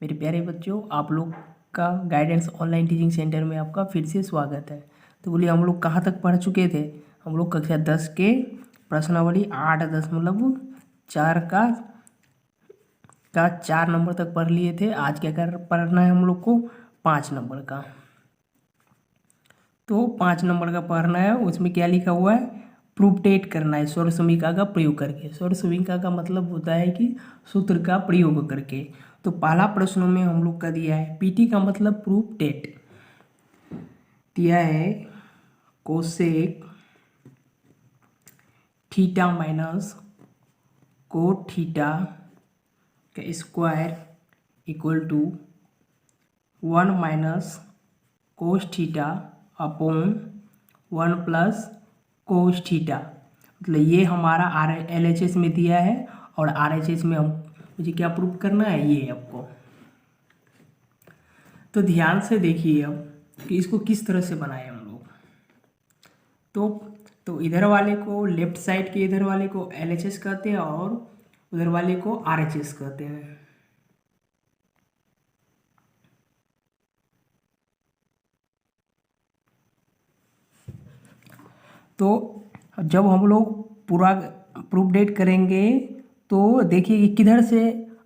मेरे प्यारे बच्चों, आप लोग का गाइडेंस ऑनलाइन टीचिंग सेंटर में आपका फिर से स्वागत है। तो बोलिए, हम लोग कहाँ तक पढ़ चुके थे? हम लोग कक्षा 10 के प्रश्नावली 8.4 का 4 नंबर तक पढ़ लिए थे। आज क्या कर पढ़ना है हम लोग को? 5 नंबर का। तो 5 नंबर का पढ़ना है। उसमें क्या लिखा हुआ है? प्रूफ टेट करना है स्वर समीका का प्रयोग करके। स्वर समीका का मतलब होता है कि सूत्र का प्रयोग करके। तो पहला प्रश्नों में हम लोग का दिया है पीटी का मतलब प्रूफ टेट दिया है cosec theta minus cot theta का square equal to 1 minus cos theta upon 1 plus cos theta. मतलब ये हमारा LHS में दिया है और RHS में हम मुझे क्या प्रूव करना है ये आपको। तो ध्यान से देखिए अब कि इसको किस तरह से बनाए हम लोग। तो इधर वाले को, लेफ्ट साइड के इधर वाले को LHS कहते हैं और उधर वाले को RHS कहते हैं। तो जब हम लोग पूरा प्रूफ डेट करेंगे तो देखिए कि किधर से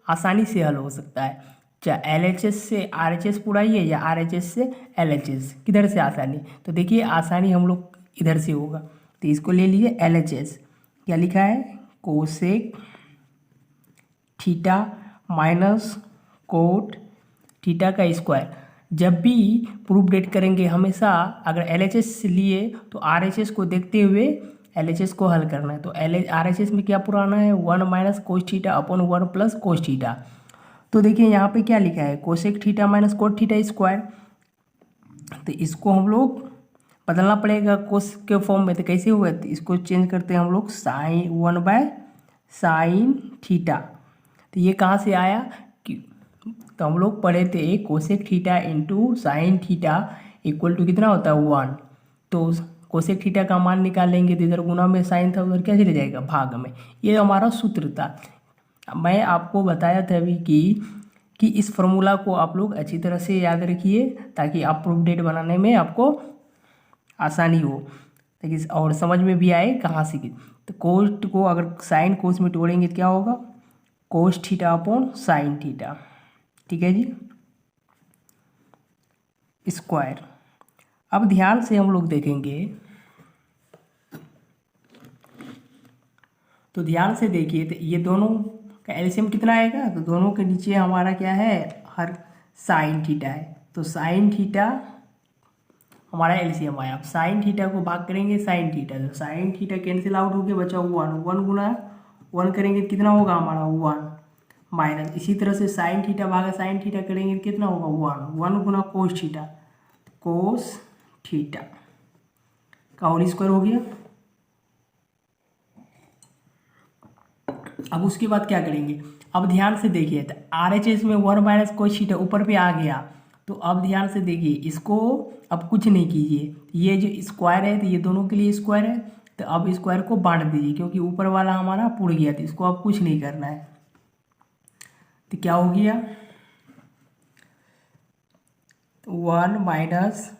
आसानी से हल हो सकता है। चाहे LHS से RHS पूरा ही है या RHS से LHS, किधर से आसानी? तो देखिए आसानी हम लोग इधर से होगा। तो इसको ले लीजिए LHS। क्या लिखा है? Cosec theta minus cot theta का स्क्वायर। जब भी प्रूफ डेट करेंगे हमेशा अगर LHS लिए तो RHS को देखते हुए LHS को हल करना है। तो RHS में क्या पुराना है? 1 minus cos theta upon 1 plus cos theta. तो देखिए यहाँ पे क्या लिखा है? Cosec theta minus cot theta square. तो इसको हम लोग बदलना पड़ेगा कोस के फॉर्म में। तो कैसे हुआ? तो इसको चेंज करते हैं हम लोग साइन 1 बाय साइन थीटा। तो ये कहाँ से आया कि तो हम लोग पढ़े थे cosec theta into sine theta equal to कितना होता है? 1। तो कोसेक थीटा का मान निकालेंगे तो इधर गुना में साइन था, उधर क्या चले जाएगा? भाग में। ये हमारा सूत्र था। मैं आपको बताया था अभी कि इस फॉर्मूला को आप लोग अच्छी तरह से याद रखिए ताकि आप प्रूफ डेट बनाने में आपको आसानी हो, ताकि और समझ में भी आए कहाँ से। तो कोस को अगर साइन कोस में तोड़ेंगे तो क्या होगा? कोस थीटा अपॉन साइन थीटा। ठीक है जी, स्क्वायर। अब ध्यान से हम लोग देखेंगे तो ध्यान से देखिए तो ये दोनों का एलसीएम कितना आएगा? तो दोनों के नीचे हमारा क्या है? हर साइन थीटा है। तो साइन थीटा हमारा एलसीएम आया। अब साइन थीटा को भाग करेंगे साइन थीटा, तो साइन थीटा कैंसिल आउट होके बचा 1 गुना 1 करेंगे तो कितना होगा हमारा? 1 माइनस। इसी तरह से साइन थीटा भागा साइन थीटा करेंगे तो कितना होगा? 1 गुना कोस थीटा, कोस थीटा का होल स्क्वायर हो गया। अब उसके बाद क्या करेंगे? अब ध्यान से देखिए तो RHS में 1 माइनस कोस थीटा ऊपर पे आ गया। तो अब ध्यान से देखिए इसको अब कुछ नहीं कीजिए। ये जो स्क्वायर है तो ये दोनों के लिए स्क्वायर है, तो अब स्क्वायर को बांट दीजिए क्योंकि ऊपर वाला हमारा पुड़ गया। तो इसको अब कुछ नहीं करना है। तो क्या हो गया? 1 माइनस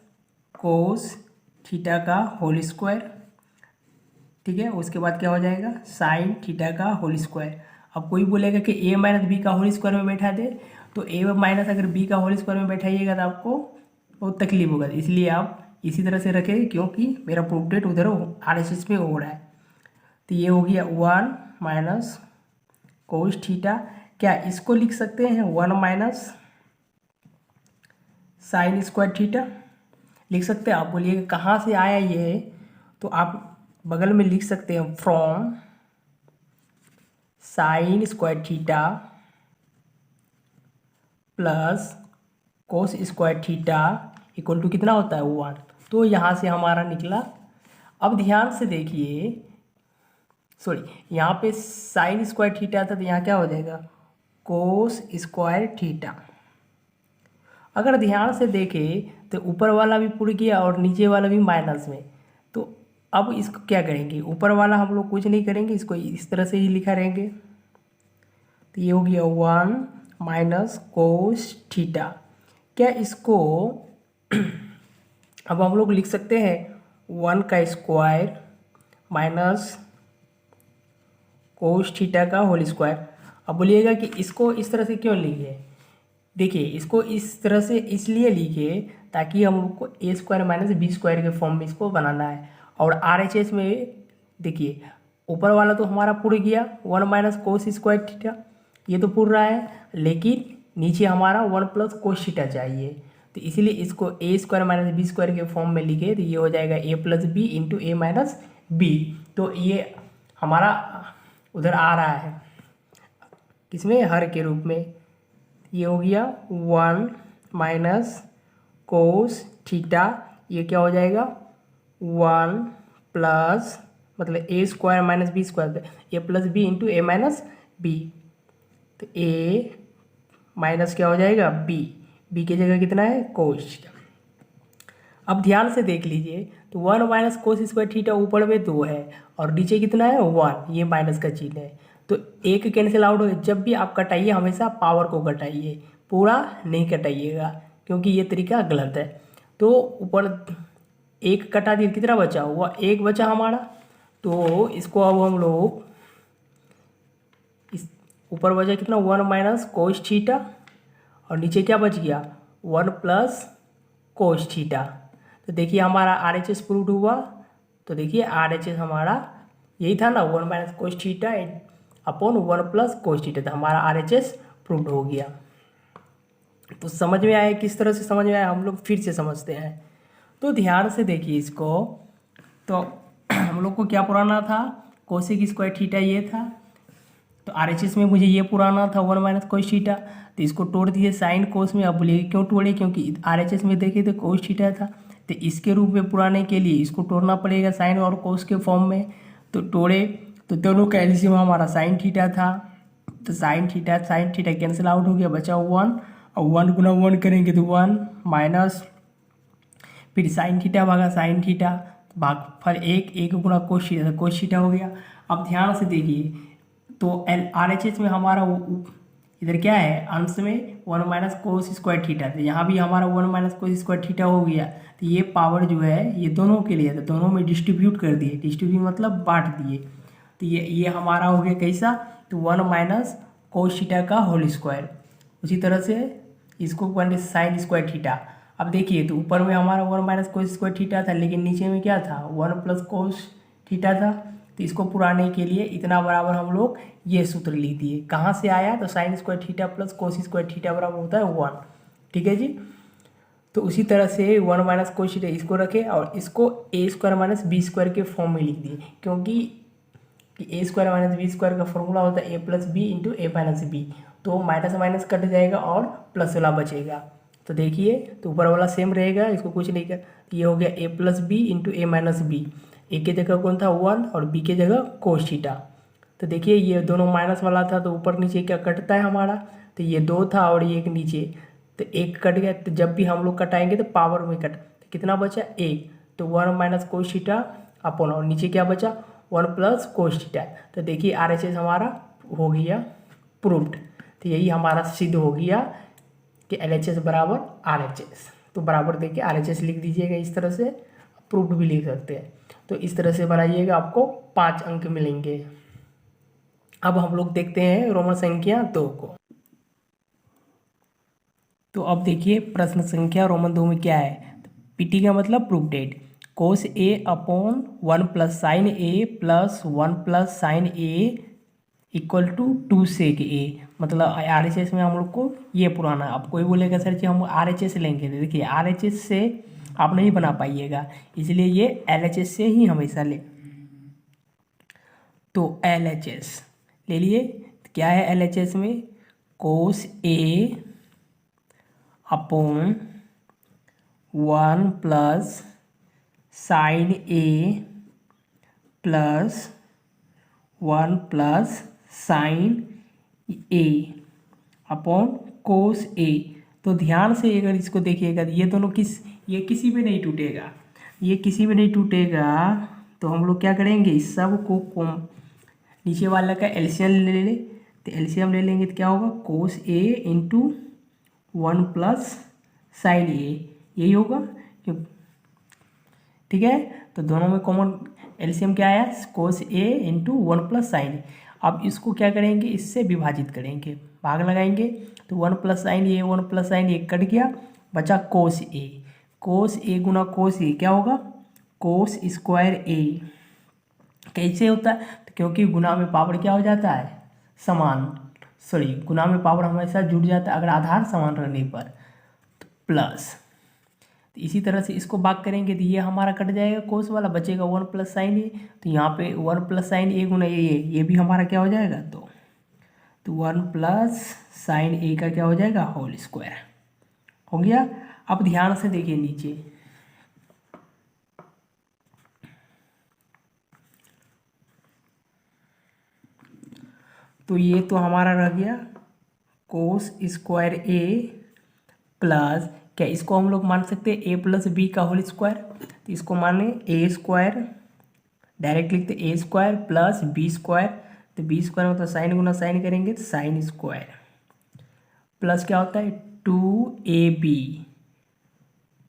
कोस थीटा का होल स्क्वायर। ठीक है, उसके बाद क्या हो जाएगा? साइन थीटा का होल स्क्वायर। अब कोई बोलेगा कि a माइनस बी का होल स्क्वायर में बैठा दे, तो a माइनस अगर b का होल स्क्वायर में बैठाइएगा तो आपको बहुत तकलीफ होगा। इसलिए आप इसी तरह से रखें क्योंकि मेरा प्रूफ डेट उधर RHS में हो रहा है। तो ये हो गया 1 माइनस कोस थीटा। क्या इसको लिख सकते हैं 1 माइनस साइन स्क्वायर थीटा? लिख सकते हैं। आप बोलिए कहाँ से आया ये? तो आप बगल में लिख सकते हैं from sine square theta plus cos square theta equal to कितना होता है? 1। तो यहाँ से हमारा निकला। अब ध्यान से देखिए, सॉरी, यहाँ पे साइन स्क्वायर थीटा था तो यहाँ क्या हो जाएगा? कोस स्क्वायर थीटा। अगर ध्यान से देखें तो ऊपर वाला भी पुड़ गया और नीचे वाला भी माइनस में। तो अब इसको क्या करेंगे? ऊपर वाला हम लोग कुछ नहीं करेंगे, इसको इस तरह से ही लिखा रहेंगे। तो ये हो गया 1 माइनस कोस थीटा। क्या इसको अब हम लोग लिख सकते हैं 1 का स्क्वायर माइनस कोस थीटा का होल स्क्वायर। अब बोलिएगा कि इसको इस तरह से क्यों लिखे। देखिए, इसको इस तरह से इसलिए लिखे ताकि हम लोग को ए स्क्वायर माइनस बी स्क्वायर के फॉर्म में इसको बनाना है। और RHS में देखिए, ऊपर वाला तो हमारा पूरा गया 1 माइनस कोस स्क्वायर थीटा, ये तो पूर रहा है, लेकिन नीचे हमारा 1 प्लस कोस थीटा चाहिए। तो इसीलिए इसको ए स्क्वायर माइनस बी स्क्वायर के फॉर्म में लिखे, तो ये हो जाएगा ए प्लस बी इंटू ए माइनस बी। तो ये हमारा उधर आ रहा है किसमें, हर के रूप में। ये हो गया 1 माइनस कोस थीटा, ये क्या हो जाएगा 1 प्लस मतलब ए स्क्वायर माइनस बी स्क्वायर, ए प्लस बी इंटू ए माइनस बी। तो ए माइनस क्या हो जाएगा बी, बी की जगह कितना है कोस। अब ध्यान से देख लीजिए, तो 1 माइनस कोस स्क्वायर थीटा ऊपर में 2 है और नीचे कितना है 1, ये माइनस का चिन्ह है। तो एक कैंसिल आउट हो। जब भी आप कटाइए हमेशा पावर को घटाइए, पूरा नहीं कटाइएगा, क्योंकि ये तरीका गलत है। तो ऊपर एक कटा दिए, कितना बचा हुआ, एक बचा हमारा। तो इसको अब हम लोग इस ऊपर बचा कितना 1 माइनस कोस थीटा और नीचे क्या बच गया 1 प्लस कोस थीटा। तो देखिए हमारा RHS प्रूव हुआ। तो देखिए RHS हमारा यही था ना 1 minus cos theta upon 1 plus cos theta, तो हमारा RHS प्रूव हो गया। तो समझ में आया, किस तरह से समझ में आया, हम लोग फिर से समझते हैं। तो ध्यान से देखिए इसको, तो हम लोग को क्या पुराना था, कोसेक स्क्वायर थीटा ये था। तो RHS में मुझे ये पुराना था 1 माइनस कोस थीटा, तो इसको तोड़ दिए साइन कोस में। अब बोलिए क्यों तोड़े, क्योंकि RHS में देखे तो कोस थीटा था, तो इसके रूप में पुराने के लिए इसको तोड़ना पड़ेगा साइन और कोस के फॉर्म में। तो तोड़े, तो दोनों का एलसीएम हमारा साइन थीटा था, तो साइन थीटा कैंसिल आउट हो गया, बचा 1 और 1 गुना 1 करेंगे तो 1 माइनस फिर साइन थीटा भागा साइन थीटा भाग फिर एक गुना कोस थीटा हो गया। अब ध्यान से देखिए, तो RHS में हमारा इधर क्या है, अंश में 1 माइनस कोस स्क्वायर थीटा, तो यहाँ भी हमारा 1 माइनस कोस स्क्वायर थीटा हो गया। तो ये पावर जो है ये दोनों के लिए, तो दोनों में डिस्ट्रीब्यूट कर दिए, डिस्ट्रीब्यूट मतलब बांट दिए। तो ये हमारा हो गया कैसा, तो 1 माइनस कोस थीटा का होल स्क्वायर। उसी तरह से इसको बने साइन स्क्वायर थीटा। अब देखिए, तो ऊपर में हमारा 1 माइनस कोस स्क्वायर थीटा था, लेकिन नीचे में क्या था 1 प्लस कोस थीटा था। तो इसको पुराने के लिए इतना बराबर हम लोग ये सूत्र लिख दिए। कहाँ से आया, तो sign square theta plus cos square theta बराबर होता है 1। ठीक है जी। तो उसी तरह से 1 माइनस कोस थीटा इसको रखे और इसको ए स्क्वायर माइनस बी स्क्वायर के फॉर्म में लिख दिए, क्योंकि ए स्क्वायर माइनस बी स्क्वायर का फॉर्मूला होता है ए प्लस बी इंटू ए माइनस बी। तो माइनस माइनस कट जाएगा और प्लस वाला बचेगा। तो देखिए, तो ऊपर वाला सेम रहेगा, इसको कुछ नहीं कर। ये हो गया ए प्लस बी इंटू ए माइनस बी। ए के जगह कौन था 1 और बी के जगह कोस थीटा। तो देखिए ये दोनों माइनस वाला था, तो ऊपर नीचे क्या कटता है हमारा, तो ये 2 था और ये एक नीचे, तो एक कट गया। तो जब भी हम लोग कटाएंगे तो पावर में कट, तो कितना बचा 1, तो 1 माइनस कोस थीटा अपॉन, और नीचे क्या बचा 1 प्लस कोस थीटा। तो देखिए RHS हमारा हो गया प्रूव्ड। तो यही हमारा सिद्ध हो गया कि LHS बराबर RHS। तो बराबर देखिए RHS लिख दीजिएगा इस तरह से, प्रूव्ड भी लिख सकते हैं। तो इस तरह से बनाइएगा, आपको 5 अंक मिलेंगे। अब हम लोग देखते हैं रोमन संख्या 2 को। तो अब देखिए प्रश्न संख्या रोमन 2 में क्या है, PT का मतलब proved. Cos A upon 1 plus sine A plus 1 plus sine A equal to 2 sec A। मतलब RHS में हम लोग को ये पुराना। अब कोई बोलेगा सर जी हम RHS लेंगे, तो देखिए RHS से आप नहीं बना पाइएगा, इसलिए ये LHS से ही हमेशा ले। तो LHS ले लिए, क्या है LHS में, कोस A upon 1 plus sine A plus 1 plus sine A upon cos A। तो ध्यान से अगर इसको देखिएगा, ये दोनों ये किसी में नहीं टूटेगा, ये किसी में नहीं टूटेगा। तो हम लोग क्या करेंगे, इस सब को नीचे वाले का एलसीएम ले ले, तो एलसीएम ले लेंगे तो क्या होगा, कोस ए इंटू 1 प्लस साइन ए, यही होगा क्यों, ठीक है। तो दोनों में कॉमन एलसीएम क्या आया, कोस ए इंटू 1 प्लस साइन ए। अब इसको क्या करेंगे, इससे विभाजित करेंगे, भाग लगाएंगे, तो 1 प्लस साइन ए, 1 प्लस साइन ए कट गया, बचा कोस ए। कोस ए गुना कोस ए क्या होगा, कोस स्क्वायर ए। कैसे होता है, तो क्योंकि गुना में पावर क्या हो जाता है, समान, सॉरी गुना में पावर हमेशा जुड़ जाता है अगर आधार समान रहने पर, तो प्लस। तो इसी तरह से इसको भाग करेंगे तो ये हमारा कट जाएगा कोस वाला, बचेगा 1 प्लस साइन ए। तो यहाँ पे 1 प्लस साइन ए गुना ये भी हमारा क्या हो जाएगा, तो 1 प्लस साइन ए का क्या हो जाएगा, होल स्क्वायर हो गया। अब ध्यान से देखिए नीचे, तो ये तो हमारा रह गया कोस स्क्वायर ए प्लस, क्या इसको हम लोग मान सकते हैं ए प्लस बी का होल स्क्वायर, तो इसको माने ए स्क्वायर, डायरेक्ट लिखते ए स्क्वायर प्लस बी स्क्वायर, तो बी स्क्वायर मतलब साइन गुना साइन करेंगे तो साइन स्क्वायर, प्लस क्या होता है 2ab,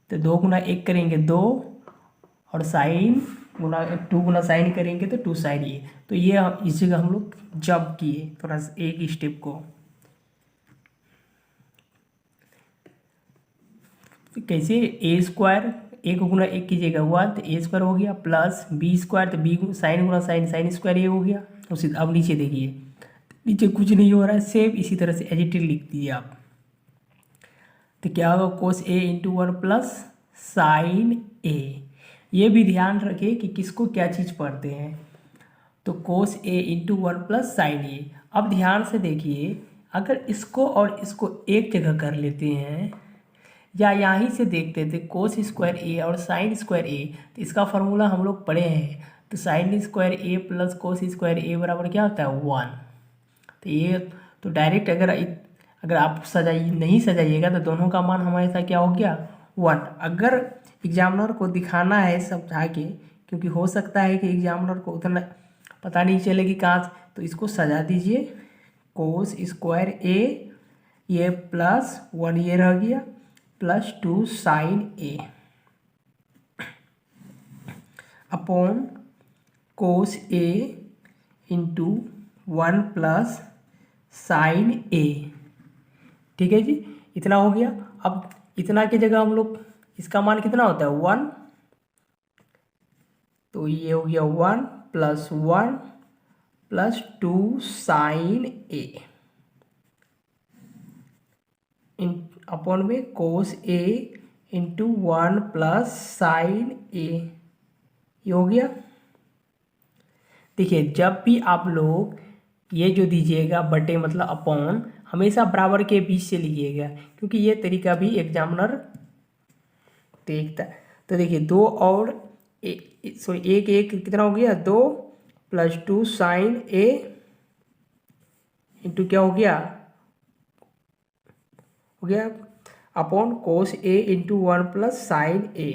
तो 2 गुना 1 करेंगे 2, और साइन गुना 2 गुना साइन करेंगे तो 2 साइन ए। तो ये इस जगह हम लोग जंप किए थोड़ा सा एक स्टेप को, तो कैसे ए स्क्वायर, एक गुना 1 कीजिएगा 1, तो ए स्क्वायर हो गया, प्लस बी स्क्वायर, तो बी साइन गुना साइन, साइन स्क्वायर ये हो गया। उसी अब नीचे देखिए, नीचे कुछ नहीं हो रहा है, सेम इसी तरह से एज इट इज लिख दीजिए आप, तो क्या होगा कोस ए इंटू 1 प्लस साइन ए। ये भी ध्यान रखिए कि किसको क्या चीज़ पढ़ते हैं, तो कोस ए इंटू 1 प्लस साइन ए। अब ध्यान से देखिए, अगर इसको और इसको एक जगह कर लेते हैं, या यहाँ से देखते थे कोस स्क्वायर ए और साइन स्क्वायर ए, तो इसका फार्मूला हम लोग पढ़े हैं, तो साइन स्क्वायर ए प्लस कोस स्क्वायर ए बराबर क्या होता है 1। तो ये तो डायरेक्ट अगर आप नहीं सजाइएगा तो दोनों का मान हमेशा क्या हो गया 1। अगर एग्जामिनर को दिखाना है समझा के, क्योंकि हो सकता है कि एग्जामिनर को उतना पता नहीं चले कि कहाँ, तो इसको सजा दीजिए, कोस स्क्वायर ए ये प्लस 1 ये रह गया, प्लस 2 साइन ए अपॉन कोस ए इंटू 1 प्लस साइन ए। ठीक है जी, इतना हो गया। अब इतना की जगह हम लोग इसका मान कितना होता है 1, तो ये हो गया 1 प्लस 1 प्लस 2 साइन ए अपॉन में कोस ए इंटू 1 प्लस साइन ए, ये हो गया। देखिए जब भी आप लोग ये जो दीजिएगा बटे मतलब अपॉन, हमेशा बराबर के बीच से लीजिएगा, क्योंकि ये तरीका भी एग्जामिनर देखता है। तो देखिए 2 और सॉरी एक एक कितना हो गया 2 प्लस 2 साइन ए इंटू क्या हो गया अपॉन कोस ए इंटू 1 प्लस साइन ए।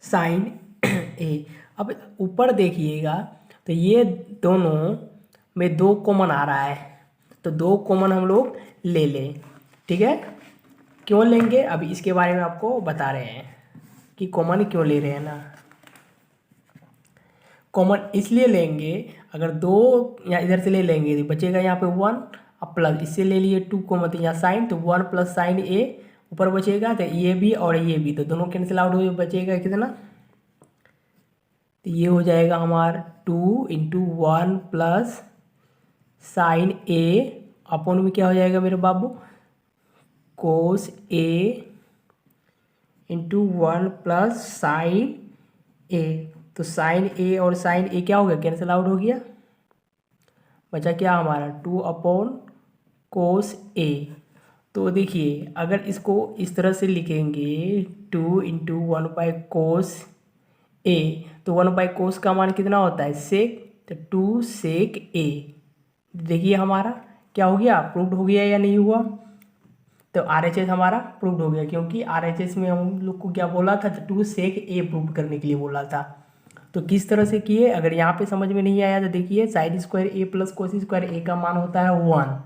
साइन ए। अब ऊपर देखिएगा तो ये दोनों में 2 कॉमन आ रहा है, तो 2 कॉमन हम लोग ले लें। ठीक है, क्यों लेंगे अभी इसके बारे में आपको बता रहे हैं कि कॉमन क्यों ले रहे हैं ना। कॉमन इसलिए लेंगे, अगर 2 या इधर से ले लेंगे तो बचेगा यहाँ पे 1, अब प्लस इससे ले लिए 2 कॉमन, तो यहाँ साइन, तो 1 प्लस साइन ए ऊपर बचेगा, तो ये भी और ये भी, तो दोनों कैंसिल आउट हुए, बचेगा कितना, तो ये हो जाएगा हमारा 2 इंटू 1 प्लस साइन ए अपॉन में क्या हो जाएगा मेरे बाबू कोस ए इंटू 1 प्लस साइन ए। तो साइन ए और साइन ए क्या हो गया, कैंसिल आउट हो गया, बचा क्या हमारा 2 अपॉन कोस ए। तो देखिए अगर इसको इस तरह से लिखेंगे 2 इंटू 1 बाई कोस ए, तो 1 बाई कोस का मान कितना होता है सेक, तो 2 सेक ए। देखिए हमारा क्या हो गया, प्रूव्ड हो गया या नहीं हुआ। तो RHS हमारा प्रूव्ड हो गया, क्योंकि RHS में हम लोग को क्या बोला था, टू सेक ए प्रूव करने के लिए बोला था। तो किस तरह से किए, अगर यहाँ पे समझ में नहीं आया तो देखिए साइन स्क्वायर ए प्लस कोस स्क्वायर ए का मान होता है 1,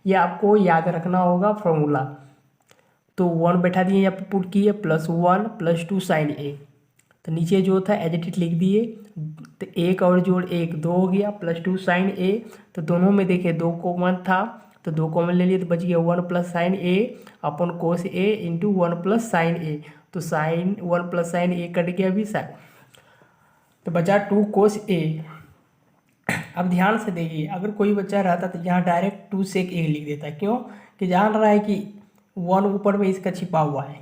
ये आपको याद रखना होगा फॉर्मूला। तो 1 बैठा दिए यहाँ पे पुट किए, +1 +2 साइन ए, तो नीचे जो था एज इट इज लिख दिए, तो 1 और जोड़ 1 2 हो गया, +2 साइन ए, तो दोनों में देखिए 2 कॉमन था तो 2 कॉमन ले लिए तो बच गया 1 + साइन ए अपन कोस ए इंटू 1 + साइन ए, तो साइन 1 + साइन ए कट गया भी साइन, तो बचा 2 कोस ए। अब ध्यान से देखिए, अगर कोई बच्चा रहता तो यहाँ डायरेक्ट 2 सेक ए लिख देता, क्यों कि जान रहा है कि 1 ऊपर में इसका छिपा हुआ है,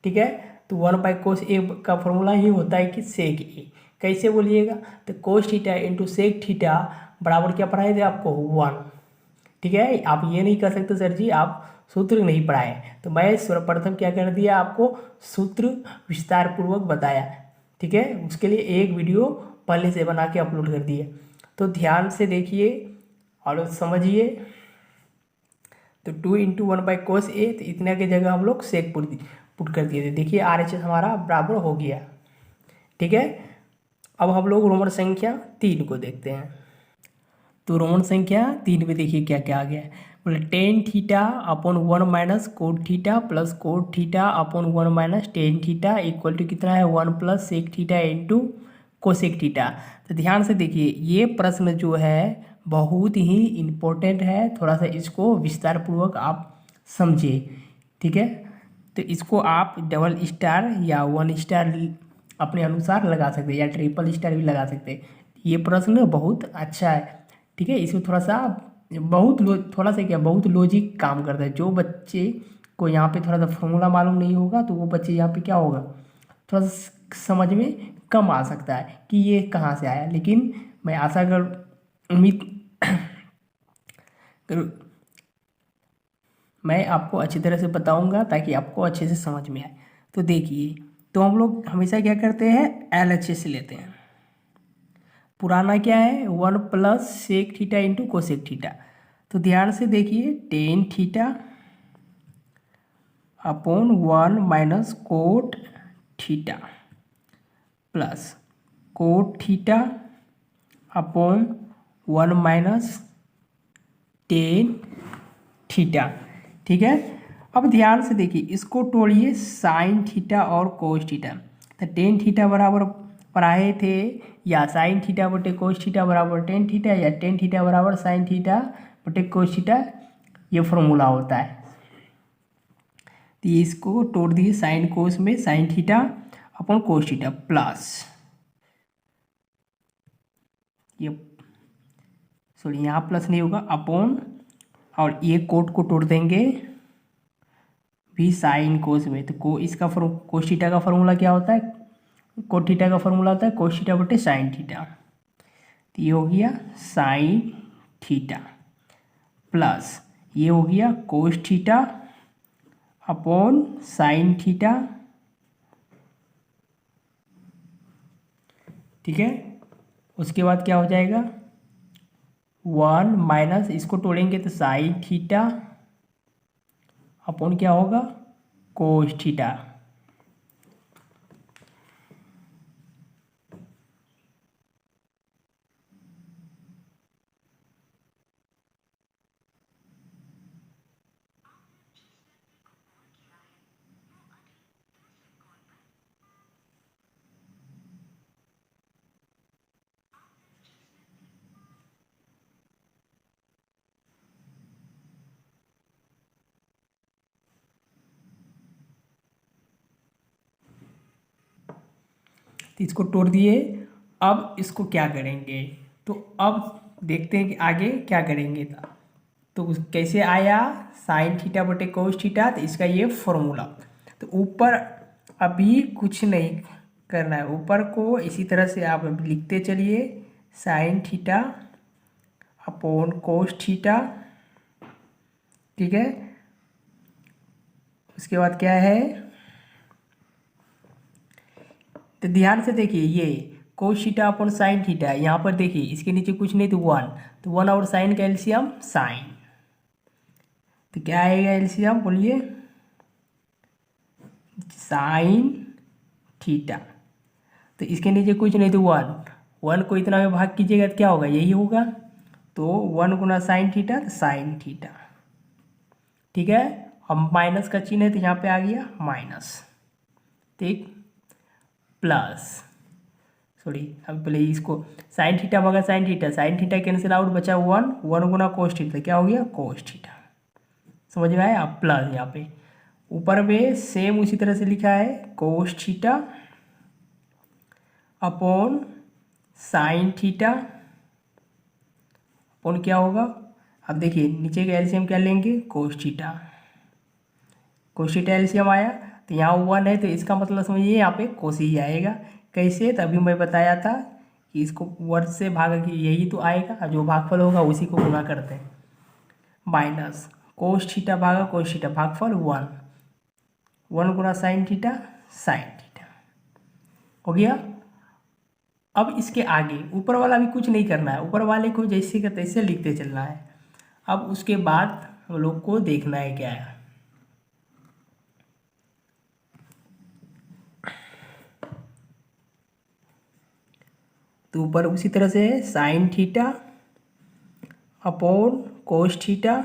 ठीक है। तो 1/cos ए का फॉर्मूला ही होता है कि सेक ए, कैसे बोलिएगा, तो cos theta into sec theta बराबर क्या पढ़ाए थे आपको 1, ठीक है। आप ये नहीं कर सकते सर जी आप सूत्र नहीं पढ़ाए, तो मैं सर्वप्रथम क्या कर दिया, आपको सूत्र विस्तार पूर्वक बताया, ठीक है। उसके लिए एक वीडियो पहले से बना के अपलोड कर दिया, तो ध्यान से देखिए और समझिए। तो 2 × 1/cos ए, तो इतना की जगह हम लोग सेक पुट कर दिए थे, देखिए RHS हमारा बराबर हो गया, ठीक है। अब हम लोग रोमन संख्या 3 को देखते हैं। तो रोमन संख्या 3 में देखिए क्या क्या आ गया है, बोले tan theta upon 1 - cot theta plus cot theta upon 1 - tan theta equal to कितना है 1 + sec theta into cosec theta. तो ध्यान से देखिए ये प्रश्न जो है बहुत ही इम्पोर्टेंट है, थोड़ा सा इसको विस्तार पूर्वक आप समझिए, ठीक है। तो इसको आप डबल स्टार या 1 स्टार अपने अनुसार लगा सकते हैं या ट्रिपल स्टार भी लगा सकते हैं, ये प्रश्न बहुत अच्छा है, ठीक है। इसमें थोड़ा सा थोड़ा सा क्या बहुत लॉजिक काम करता है, जो बच्चे को यहाँ पे थोड़ा सा फॉर्मूला मालूम नहीं होगा तो वो बच्चे यहाँ पे क्या होगा थोड़ा सा समझ में कम आ सकता है कि ये कहाँ से आया, लेकिन मैं आशा कर उम्मीद मैं आपको अच्छी तरह से बताऊंगा ताकि आपको अच्छे से समझ में आए। तो देखिए, तो हम लोग हमेशा क्या करते हैं LHS लेते हैं, पुराना क्या है 1 + sec theta into cosec theta. तो ध्यान से देखिए tan theta upon 1 - cot theta plus cot theta upon 1 - tan theta, ठीक है। अब ध्यान से देखिए इसको तोड़िए साइन थीटा और कोस थीटा, तो tan थीटा बराबर पढ़ाए थे या साइन थीटा बटे कोस थीटा बराबर tan थीटा या tan थीटा बराबर साइन थीटा बटे कोस थीटा, ये फॉर्मूला होता है। तो ये इसको तोड़ दिए साइन कोस में sine theta upon cos theta plus ये सॉरी यहाँ प्लस नहीं होगा अपॉन, और ये कोट को तोड़ देंगे भी साइन कोस में, तो इसका कोस थीटा का फॉर्मूला क्या होता है, कोट थीटा का फॉर्मूला होता है कोस थीटा बटे साइन थीटा, तो ये हो गया साइन थीटा प्लस ये हो गया कोस थीटा अपॉन साइन थीटा, ठीक है। उसके बाद क्या हो जाएगा 1 - इसको तोड़ेंगे तो साइन थीटा अपॉन क्या होगा कोस थीटा, तो इसको तोड़ दिए। अब इसको क्या करेंगे, तो अब देखते हैं कि आगे क्या करेंगे। तो कैसे आया साइन थीटा बटे कोस थीटा, तो इसका ये फॉर्मूला, तो ऊपर अभी कुछ नहीं करना है, ऊपर को इसी तरह से आप लिखते चलिए साइन थीटा अपॉन कोस थीटा, ठीक है। उसके बाद क्या है, तो ध्यान से देखिए ये कोस थीटा अपॉन साइन थीटा, यहाँ पर देखिए इसके नीचे कुछ नहीं तो 1, तो 1 और साइन का एलसीएम साइन, तो क्या आएगा एलसीएम बोलिए, साइन थीटा। तो इसके नीचे कुछ नहीं तो 1 को इतना में भाग कीजिएगा तो क्या होगा, यही होगा। तो 1 गुना साइन थीटा तो साइन थीटा, ठीक है। अब माइनस का चिन्ह है तो यहाँ पे आ गया माइनस, ठीक, प्लस, सॉरी अब पहले इसको साइन थीटा भागा साइन थीटा कैंसिल आउट, बचा 1 गुना कोस थीटा, क्या हो गया कोस थीटा, समझ में आया। अब प्लस यहाँ पे ऊपर में सेम उसी तरह से लिखा है कोस theta upon sine theta upon क्या होगा, अब देखिए नीचे का एलसीएम क्या लेंगे, कोस थीटा एलसीएम आया तो यहाँ 1 है तो इसका मतलब समझिए यहाँ पे कोस ही आएगा। कैसे, तभी मैं बताया था कि इसको वर्ड से भागा कि यही तो आएगा, जो भागफल होगा उसी को गुना करते हैं। माइनस कोस थीटा भागा कोस थीटा, भागफल 1 गुना साइन थीटा हो गया। अब इसके आगे ऊपर वाला भी कुछ नहीं करना है, ऊपर वाले को जैसे का तैसे लिखते चलना है। अब उसके बाद हम लोग को देखना है क्या है, तो ऊपर उसी तरह से साइन थीटा अपॉन कोस थीटा,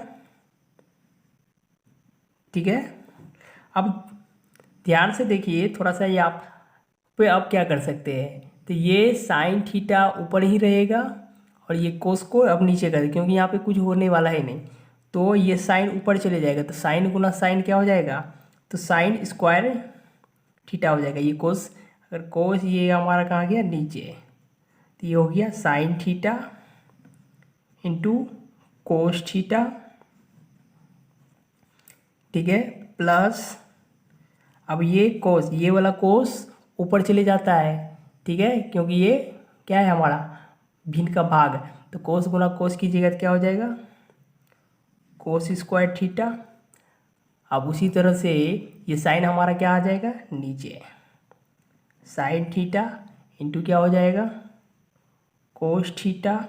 ठीक है। अब ध्यान से देखिए थोड़ा सा, ये आप पे अब क्या कर सकते हैं, तो ये साइन थीटा ऊपर ही रहेगा और ये कोस को अब नीचे कर, क्योंकि यहाँ पे कुछ होने वाला है नहीं, तो ये साइन ऊपर चले जाएगा, तो साइन गुना साइन क्या हो जाएगा, तो साइन स्क्वायर थीटा हो जाएगा। ये कोस, अगर कोस ये हमारा कहाँ गया नीचे, तो ये हो गया sign theta into cos theta, ठीक है, प्लस अब ये कोस, ये वाला कोस ऊपर चले जाता है, ठीक है, क्योंकि ये क्या है हमारा भिन्न का भाग, तो कोस गुना कोस कीजिएगा तो क्या हो जाएगा कोस स्क्वायर थीटा। अब उसी तरह से ये साइन हमारा क्या आ जाएगा नीचे, साइन थीटा इंटू क्या हो जाएगा cos theta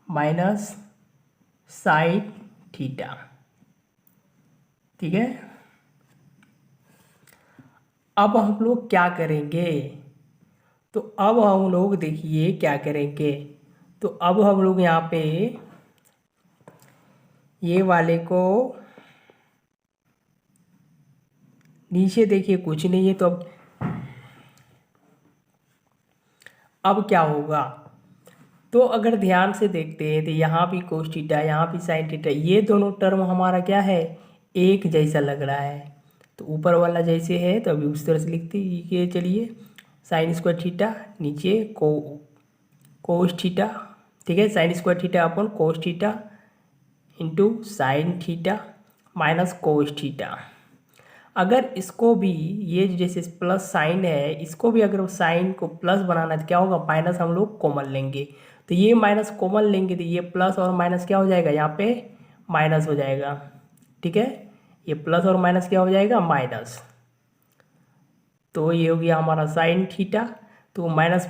minus sine theta, ठीक है। अब हम लोग क्या करेंगे, तो अब हम लोग देखिए क्या करेंगे, तो अब हम लोग यहाँ पे ये वाले को नीचे देखिए कुछ नहीं है, तो अब क्या होगा, तो अगर ध्यान से देखते हैं तो यहाँ भी कोस थीटा यहाँ भी साइन थीटा, ये दोनों टर्म हमारा क्या है एक जैसा लग रहा है, तो ऊपर वाला जैसे है तो अभी उस तरह से लिखते हैं। चलिए साइन स्क्वायर थीटा नीचे कोस थीटा, ठीक है, sine square theta upon cos theta into sine theta minus cos theta. अगर इसको भी ये जैसे प्लस साइन है, इसको भी अगर साइन को प्लस बनाना है तो क्या होगा माइनस हम लोग कॉमन लेंगे, तो ये माइनस कॉमन लेंगे तो ये प्लस और माइनस क्या हो जाएगा यहाँ पे माइनस हो जाएगा, ठीक है, ये प्लस और माइनस क्या हो जाएगा माइनस, तो ये हो गया हमारा साइन थीटा, तो माइनस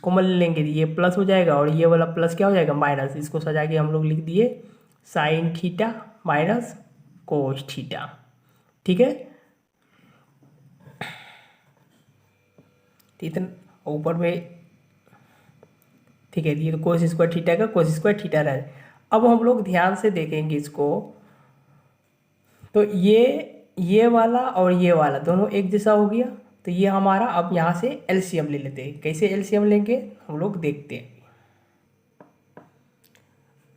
कॉमन लेंगे तो ये प्लस हो जाएगा और ये वाला प्लस क्या हो जाएगा माइनस, इसको सजा के हम लोग लिख दिए sign theta minus cos theta, ठीक है। इतना ऊपर में, ठीक है, ये तो कोस स्क्वायर थीटा का कोस स्क्वायर थीटा रहा। अब हम लोग ध्यान से देखेंगे इसको, तो ये वाला और ये वाला दोनों एक जैसा हो गया, तो ये हमारा अब यहाँ से एलसीएम ले लेते हैं। कैसे एलसीएम लेंगे हम लोग देखते हैं,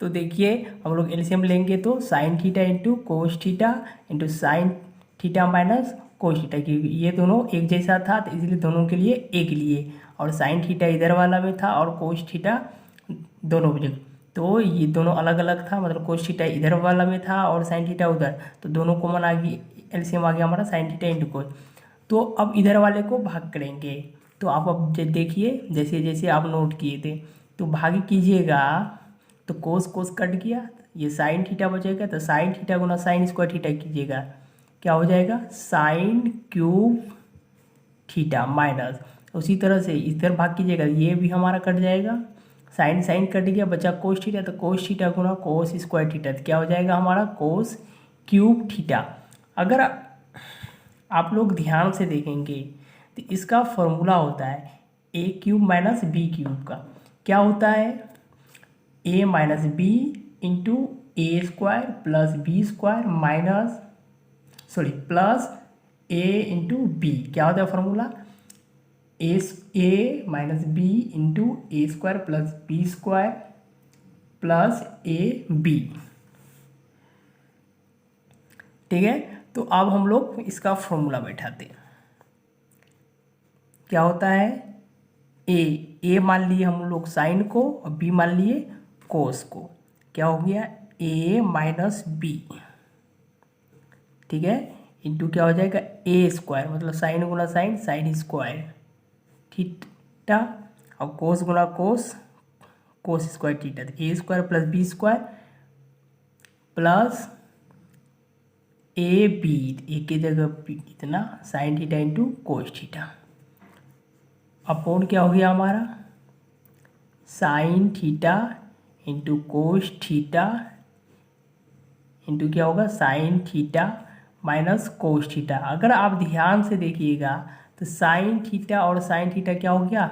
तो देखिए हम लोग एलसीएम लेंगे तो sine theta into cos theta into sine theta minus cos theta, क्योंकि ये दोनों एक जैसा था तो इसलिए दोनों के लिए एक लिए, और साइन थीटा इधर वाला में था और कोस थीटा दोनों में, तो ये दोनों अलग अलग था, मतलब कोस थीटा इधर वाला में था और साइन थीटा उधर, तो दोनों कॉमन आ गई, एलसीएम आ गया हमारा साइन थीटा इंटू कोस। तो अब इधर वाले को भाग करेंगे, तो आप अब देखिए जैसे जैसे आप नोट किए थे, तो भाग कीजिएगा तो कोस कोस कट गया, ये साइन थीटा बचेगा, तो साइन थीटा गुना साइन स्क्वायर थीटा कीजिएगा क्या हो जाएगा साइन क्यूब थीटा माइनस, उसी तरह से इधर भाग कीजिएगा ये भी हमारा कट जाएगा, साइन साइन कट गया बचा कोस थीटा, तो कोस थीटा गुना कोस स्क्वायर थीटा, तो क्या हो जाएगा हमारा कोस क्यूब थीटा। अगर आप लोग ध्यान से देखेंगे तो इसका फॉर्मूला होता है A cube minus B cube का। क्या होता है? A minus B into A square plus B square minus plus A into B. क्या होता है formula? A minus B into A square plus B square plus A B. ठीक है, तो अब हम लोग इसका फॉर्मूला बैठाते हैं। क्या होता है? ए मान लिए हम लोग साइन को और बी मान लिए कोस को। क्या हो गया? ए माइनस बी, ठीक है, इंटू क्या हो जाएगा? ए स्क्वायर, मतलब साइन गुना साइन, साइन स्क्वायर थीटा, और कोस गुना कोस, कोस स्क्वायर थीटा। तो a square plus B square plus A b, a की जगह इतना sine theta into cos theta, upon क्या हो गया हमारा? Sine theta into cos theta into क्या होगा? Sine theta minus cos theta. अगर आप ध्यान से देखिएगा तो साइन थीटा और साइन थीटा क्या हो गया?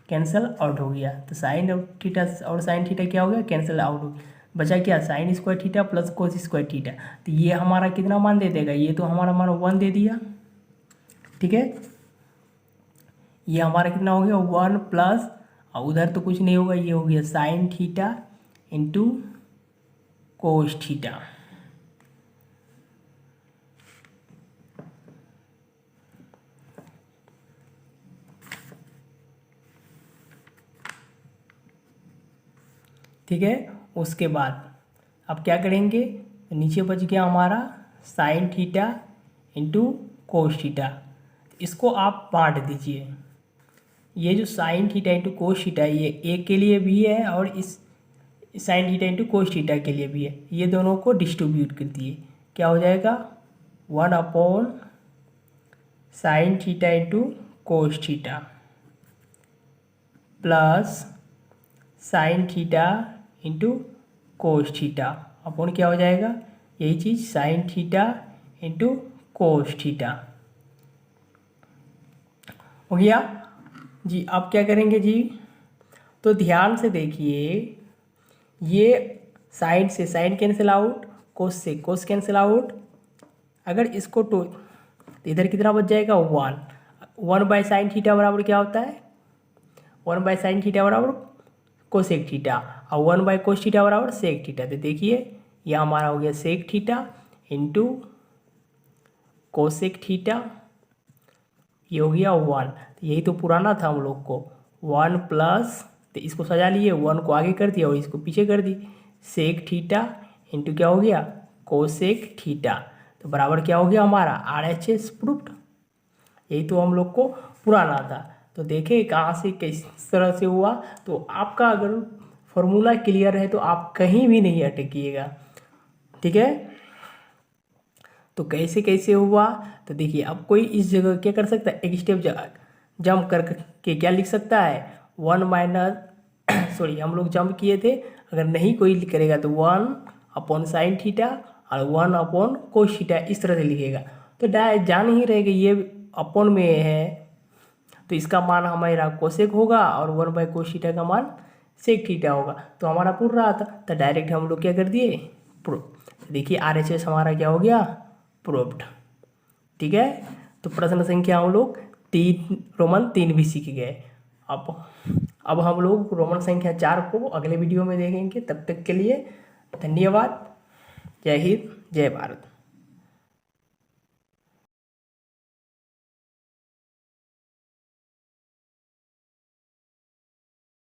कैंसिल आउट हो गया। तो साइन थीटा और साइन थीटा क्या हो गया? कैंसिल आउट हो गया। बचा क्या? Sign square theta plus cos square theta. तो ये हमारा कितना मान दे देगा? ये तो हमारा मान 1 दे दिया। ठीक है, ये हमारा कितना हो गया? 1 प्लस, और उधर तो कुछ नहीं होगा, ये हो गया sign theta into cos theta. ठीक है, उसके बाद अब क्या करेंगे? तो नीचे बच गया हमारा sine theta into cos theta. इसको आप बांट दीजिए। ये जो sign theta into cos theta, ये ए के लिए भी है और इस sign theta into cos theta के लिए भी है। ये दोनों को डिस्ट्रीब्यूट कर दिए। क्या हो जाएगा? 1 upon sine theta into cos theta plus sine theta into cos theta upon क्या हो जाएगा? यही चीज़ sine theta into cos theta हो गया जी। अब क्या करेंगे जी? तो ध्यान से देखिए, ये साइन से साइन कैंसिल आउट, कोस से कोस कैंसिल आउट। अगर इसको तो इधर कितना बच जाएगा? 1 बाय साइन थीटा बराबर क्या होता है? 1 बाय साइन थीटा बराबर कोसेक थीटा, और 1 बाय कोस थीटा बराबर सेक थीटा। तो देखिए ये हमारा हो गया sec theta into cosec theta, ये हो गया 1। तो यही तो पुराना था हम लोग को, 1 प्लस, तो इसको सजा लिए, 1 को आगे कर दिया और इसको पीछे कर दी, सेक थीटा इंटू क्या हो गया? Cosec theta. तो बराबर क्या हो गया हमारा? RHS proofed. यही तो हम लोग को पुराना था। तो देखें कहाँ से किस तरह से हुआ। तो आपका अगर फॉर्मूला क्लियर है तो आप कहीं भी नहीं अटकिएगा। ठीक है, तो कैसे कैसे हुआ? तो देखिए, अब कोई इस जगह क्या कर सकता है? एक स्टेप जंप करके क्या लिख सकता है? 1 माइनस हम लोग जंप किए थे। अगर नहीं कोई करेगा तो 1 अपॉन साइन थीटा और 1 अपॉन कोस थीटा, इस तरह से लिखेगा। तो जान ही रहेगा ये अपॉन में है, तो इसका मान हमारा कोसेक होगा और 1 बाय कोस थीटा का मान सेक थीटा होगा। तो हमारा पूरा रहा था, तो डायरेक्ट हम लोग क्या कर दिए? प्रूफ। देखिए RHS हमारा क्या हो गया? प्रूफ्ड। ठीक है, तो प्रश्न संख्या हम लोग रोमन 3 भी सीख गए। अब हम लोग रोमन संख्या 4 को अगले वीडियो में देखेंगे। तब तक के लिए धन्यवाद। जय हिंद, जय भारत।